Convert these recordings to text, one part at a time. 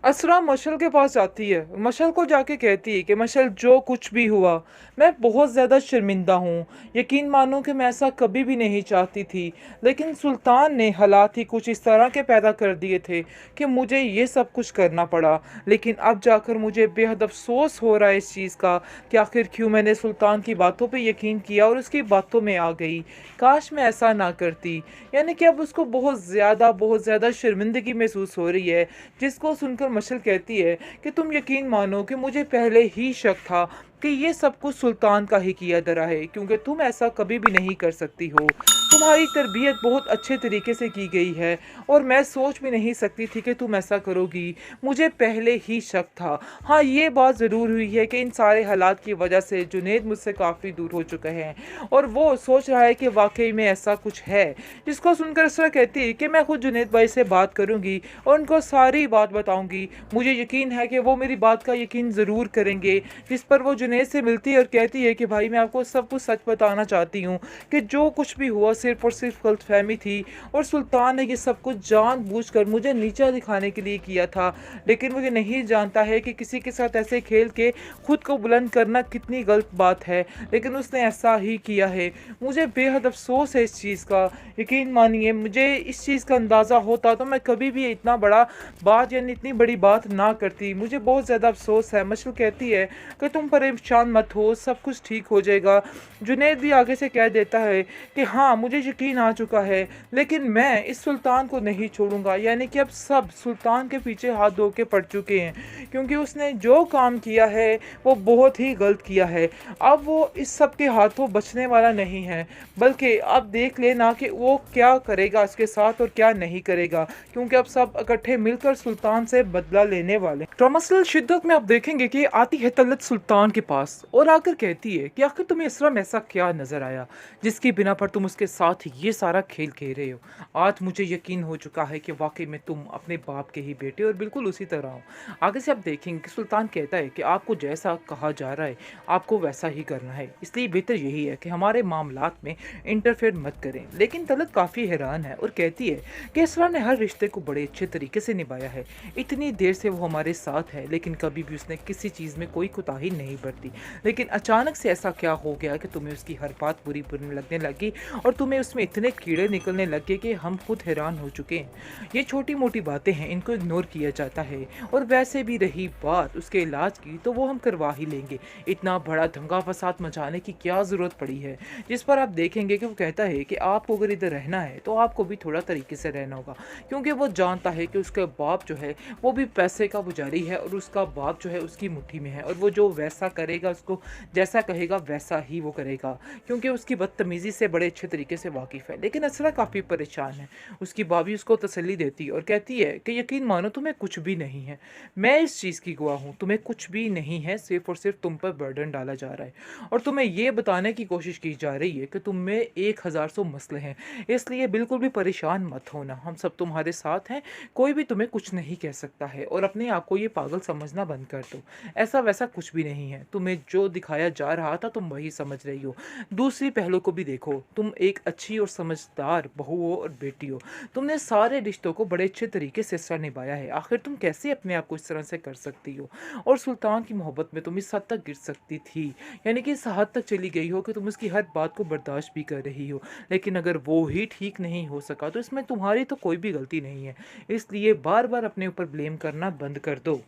असरा मशल के पास जाती है, मशल को जाके कहती है कि मशल जो कुछ भी हुआ, मैं बहुत ज़्यादा शर्मिंदा हूँ। यकीन मानो कि मैं ऐसा कभी भी नहीं चाहती थी, लेकिन सुल्तान ने हालात ही कुछ इस तरह के पैदा कर दिए थे कि मुझे ये सब कुछ करना पड़ा। लेकिन अब जाकर मुझे बेहद अफसोस हो रहा है इस चीज़ का कि आखिर क्यों मैंने सुल्तान की बातों पे यकीन किया और उसकी बातों में आ गई। काश मैं ऐसा ना करती। यानी कि अब उसको बहुत ज़्यादा शर्मिंदगी महसूस हो रही है, जिसको सुनकर मशल कहती है कि तुम यकीन मानो कि मुझे पहले ही शक था कि ये सब कुछ सुल्तान का ही किया धरा है, क्योंकि तुम ऐसा कभी भी नहीं कर सकती हो। तुम्हारी तरबियत बहुत अच्छे तरीके से की गई है और मैं सोच भी नहीं सकती थी कि तुम ऐसा करोगी। मुझे पहले ही शक था। हाँ, ये बात ज़रूर हुई है कि इन सारे हालात की वजह से जुनैद मुझसे काफ़ी दूर हो चुके हैं और वो सोच रहा है कि वाकई में ऐसा कुछ है। जिसको सुनकर असरा कहती है कि मैं खुद जुनैद भाई से बात करूंगी और उनको सारी बात बताऊंगी। मुझे यकीन है कि वो मेरी बात का यकीन ज़रूर करेंगे। जिस पर वो जुनैद से मिलती है और कहती है कि भाई मैं आपको सब कुछ सच बताना चाहती हूँ कि जो कुछ भी हुआ सिर्फ और सिर्फ गलतफहमी थी और सुल्तान ने ये सब कुछ जानबूझकर मुझे नीचा दिखाने के लिए किया था। लेकिन मुझे नहीं जानता है कि किसी के साथ ऐसे खेल के खुद को बुलंद करना कितनी गलत बात है, लेकिन उसने ऐसा ही किया है। मुझे बेहद अफसोस है इस चीज़ का। यकीन मानिए, मुझे इस चीज़ का अंदाज़ा होता तो मैं कभी भी इतना बड़ा बात यानी इतनी बड़ी बात ना करती। मुझे बहुत ज़्यादा अफसोस है। मशरूँ कहती है कि तुम परेशान मत हो, सब कुछ ठीक हो जाएगा। जुनैद भी आगे से कह देता है कि हाँ, मुझे यकीन आ चुका है, लेकिन मैं इस सुल्तान को नहीं छोड़ूंगा। यानी कि अब सब सुल्तान के पीछे हाथ धो के पड़ चुके हैं, क्योंकि उसने जो काम किया है वो बहुत ही गलत किया है। अब वो इस सब के हाथों बचने वाला नहीं है, बल्कि अब देख लेना कि वो क्या करेगा इसके साथ और क्या नहीं करेगा, क्योंकि अब सब इकट्ठे मिलकर सुल्तान से बदला लेने वाले। ट्रॉमसल शिद्दत में आप देखेंगे कि आती है तलत सुल्तान के पास और आकर कहती है कि आखिर तुम्हें इसरा में ऐसा क्या नजर आया जिसकी बिना पर तुम उसके साथ ये सारा खेल खेल रहे हो। आज मुझे यकीन हो चुका है कि वाकई में तुम अपने बाप के ही बेटे और बिल्कुल उसी तरह हो। आगे से आप देखेंगे कि सुल्तान कहता है कि आपको जैसा कहा जा रहा है आपको वैसा ही करना है, इसलिए बेहतर यही है कि हमारे मामलात में इंटरफेयर मत करें। लेकिन तलत काफ़ी हैरान है और कहती है कि इसरा ने हर रिश्ते को बड़े अच्छे तरीके से निभाया है। इतनी देर से वो हमारे साथ है, लेकिन कभी भी उसने किसी चीज़ में कोई कोताही नहीं बरती। लेकिन अचानक से ऐसा क्या हो गया कि तुम्हें उसकी हर बात बुरी बुरी लगने लगी और तुम्हें उसमें इतने कीड़े निकलने लगे कि हम खुद हैरान हो चुके हैं। ये छोटी मोटी बातें हैं, इनको इग्नोर किया जाता है। और वैसे भी रही बात उसके इलाज की, तो वो हम करवा ही लेंगे। इतना बड़ा दंगा फसाद मचाने की क्या ज़रूरत पड़ी है। जिस पर आप देखेंगे कि वो कहता है कि आपको अगर इधर रहना है तो आपको भी थोड़ा तरीके से रहना होगा, क्योंकि वो जानता है कि उसका बाप जो है वो भी पैसे का पुजारी है और उसका बाप जो है उसकी मुट्ठी में है और वो जो वैसा करेगा, उसको जैसा कहेगा वैसा ही वो करेगा, क्योंकि उसकी बदतमीज़ी से बड़े अच्छे तरीके से वाकिफ़ है। लेकिन असरा काफ़ी परेशान है। उसकी भाभी उसको तसल्ली देती है और कहती है कि यकीन मानो तुम्हें कुछ भी नहीं है, मैं इस चीज़ की गवाह हूँ, तुम्हें कुछ भी नहीं है, सिर्फ और सिर्फ तुम पर बर्डन डाला जा रहा है और तुम्हें ये बताने की कोशिश की जा रही है कि तुम में 1000 सौ मसले हैं, इसलिए बिल्कुल भी परेशान मत होना, हम सब तुम्हारे साथ हैं, कोई भी तुम्हें कुछ नहीं कह सकता है और अपने आप को ये पागल समझना बंद कर दो। ऐसा वैसा कुछ भी नहीं है, तुम्हें जो दिखाया जा रहा था तुम वही समझ रही हो। दूसरी पहलू को भी देखो, तुम एक अच्छी और समझदार बहू हो और बेटी हो, तुमने सारे रिश्तों को बड़े अच्छे तरीके से सर निभाया है, आखिर तुम कैसे अपने आप को इस तरह से कर सकती हो। और सुल्तान की मोहब्बत में तुम इस हद तक गिर सकती थी, यानी कि इस हद तक चली गई हो कि तुम उसकी हर बात को बर्दाश्त भी कर रही हो। लेकिन अगर वो ही ठीक नहीं हो सका तो इसमें तुम्हारी तो कोई भी गलती नहीं है, इसलिए बार बार अपने ऊपर ब्लेम करना बंद कर दो।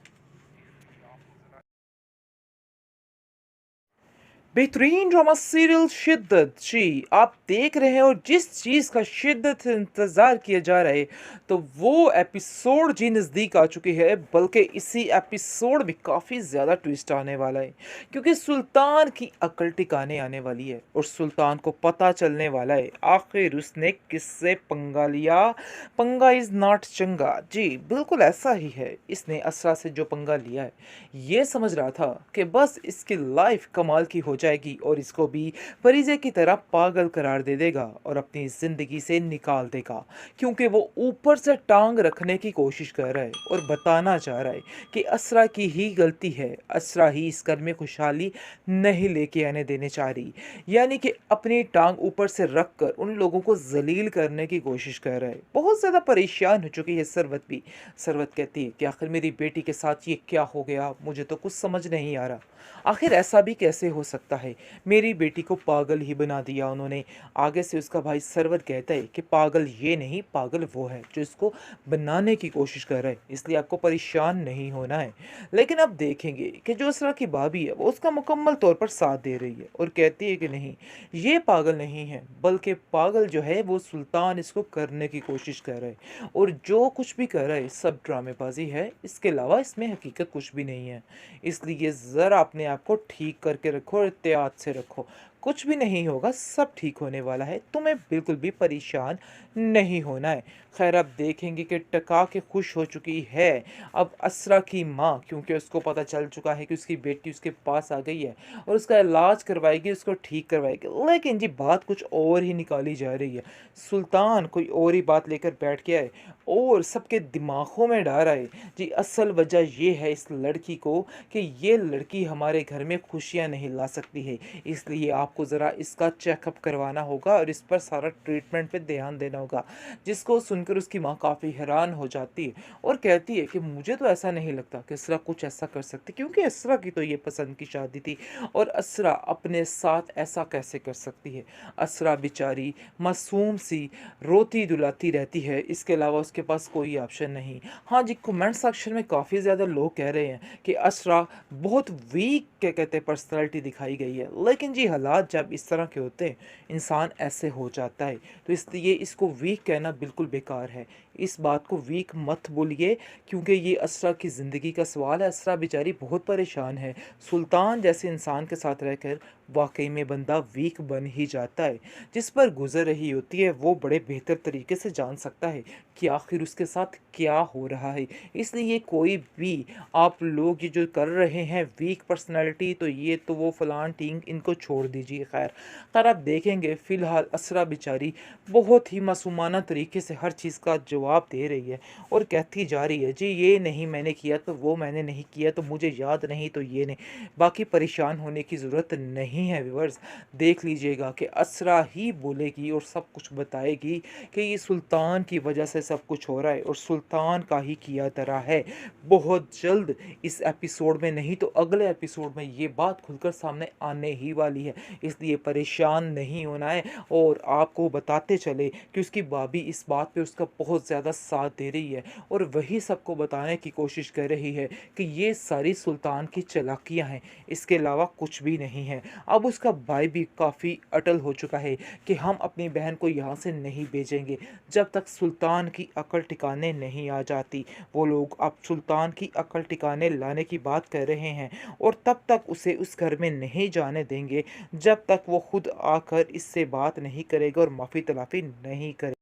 बेहतरीन ड्रामा सीरियल शिद्दत जी आप देख रहे हैं और जिस चीज़ का शिद्दत से इंतज़ार किया जा रहा है, तो वो एपिसोड जी नज़दीक आ चुकी है। बल्कि इसी एपिसोड में काफ़ी ज़्यादा ट्विस्ट आने वाला है, क्योंकि सुल्तान की अकल टिकाने आने वाली है और सुल्तान को पता चलने वाला है आखिर उसने किससे पंगा लिया। पंगा इज़ नॉट चंगा जी, बिल्कुल ऐसा ही है। इसने असरा से जो पंगा लिया है, ये समझ रहा था कि बस इसकी लाइफ कमाल की हो जाएगी और इसको भी फरीजे की तरह पागल करार दे देगा और अपनी ज़िंदगी से निकाल देगा, क्योंकि वो ऊपर से टांग रखने की कोशिश कर रहा है और बताना चाह रहा है कि असरा की ही गलती है, असरा ही इस घर में खुशहाली नहीं लेके आने देने चाह रही। यानी कि अपनी टांग ऊपर से रख कर उन लोगों को जलील करने की कोशिश कर रहा है। बहुत ज़्यादा परेशान हो चुकी है सरवत भी। सरवत कहती है कि आखिर मेरी बेटी के साथ ये क्या हो गया, मुझे तो कुछ समझ नहीं आ रहा। आखिर ऐसा भी कैसे हो सकता है, मेरी बेटी को पागल ही बना दिया उन्होंने। आगे से उसका भाई सरवर कहता है कि पागल ये नहीं, पागल वो है जो इसको बनाने की कोशिश कर रहा है, इसलिए आपको परेशान नहीं होना है। लेकिन अब देखेंगे कि जो असरा की भाभी है वो उसका मुकम्मल तौर पर साथ दे रही है और कहती है कि नहीं, ये पागल नहीं है, बल्कि पागल जो है वो सुल्तान इसको करने की कोशिश कर रहा है और जो कुछ भी कर रहा है सब ड्रामेबाजी है, इसके अलावा इसमें हकीकत कुछ भी नहीं है। इसलिए ज़रा अपने आप को ठीक करके रखो और एहतियात से रखो, कुछ भी नहीं होगा, सब ठीक होने वाला है, तुम्हें बिल्कुल भी परेशान नहीं होना है। खैर अब देखेंगे कि टका के खुश हो चुकी है अब असरा की माँ, क्योंकि उसको पता चल चुका है कि उसकी बेटी उसके पास आ गई है और उसका इलाज करवाएगी, उसको ठीक करवाएगी। लेकिन जी बात कुछ और ही निकाली जा रही है, सुल्तान कोई और ही बात लेकर बैठ गया है और सबके दिमागों में डाल रहा है। जी असल वजह ये है इस लड़की को कि ये लड़की हमारे घर में खुशियाँ नहीं ला सकती है, इसलिए आपको ज़रा इसका चेकअप करवाना होगा और इस पर सारा ट्रीटमेंट पे ध्यान देना होगा। जिसको सुनकर उसकी माँ काफ़ी हैरान हो जाती है और कहती है कि मुझे तो ऐसा नहीं लगता कि असरा कुछ ऐसा कर सकती, क्योंकि असरा की तो ये पसंद की शादी थी और असरा अपने साथ ऐसा कैसे कर सकती है। असरा बेचारी मासूम सी रोती दुलाती रहती है, इसके अलावा उसके पास कोई ऑप्शन नहीं। हाँ जी, कमेंट सेक्शन में काफ़ी ज़्यादा लोग कह रहे हैं कि असरा बहुत वीक क्या कहते हैं पर्सनालिटी दिखाई गई है, लेकिन जी हालात जब इस तरह के होते हैं इंसान ऐसे हो जाता है, तो इसलिए इसको वीक कहना बिल्कुल बेकार है। इस बात को वीक मत बोलिए, क्योंकि ये असरा की ज़िंदगी का सवाल है। असरा बेचारी बहुत परेशान है, सुल्तान जैसे इंसान के साथ रहकर वाकई में बंदा वीक बन ही जाता है। जिस पर गुजर रही होती है वो बड़े बेहतर तरीके से जान सकता है कि आखिर उसके साथ क्या हो रहा है। इसलिए कोई भी आप लोग ये जो कर रहे हैं वीक पर्सनालिटी, तो ये तो वो फलान टींग, इनको छोड़ दीजिए। खैर आप देखेंगे फ़िलहाल असरा बेचारी बहुत ही मासूमाना तरीके से हर चीज़ का जवाब दे रही है और कहती जा रही है जी ये नहीं मैंने किया, तो वो मैंने नहीं किया, तो मुझे याद नहीं, तो ये नहीं। बाकी परेशान होने की ज़रूरत नहीं है व्यूअर्स, देख लीजिएगा कि असरा ही बोलेगी और सब कुछ बताएगी कि ये सुल्तान की वजह से सब कुछ हो रहा है और सुल्तान का ही किया धरा है। बहुत जल्द इस एपिसोड में, नहीं तो अगले एपिसोड में ये बात खुलकर सामने आने ही वाली है, इसलिए परेशान नहीं होना है। और आपको बताते चले कि उसकी भाभी इस बात पे उसका बहुत ज़्यादा साथ दे रही है और वही सबको बताने की कोशिश कर रही है कि ये सारी सुल्तान की चालाकियाँ हैं, इसके अलावा कुछ भी नहीं है। अब उसका भाई भी काफ़ी अटल हो चुका है कि हम अपनी बहन को यहाँ से नहीं भेजेंगे जब तक सुल्तान की अकल ठिकाने नहीं आ जाती। वो लोग अब सुल्तान की अकल ठिकाने लाने की बात कर रहे हैं और तब तक उसे उस घर में नहीं जाने देंगे जब तक वो खुद आकर इससे बात नहीं करेगा और माफ़ी तलाफ़ी नहीं करेगा।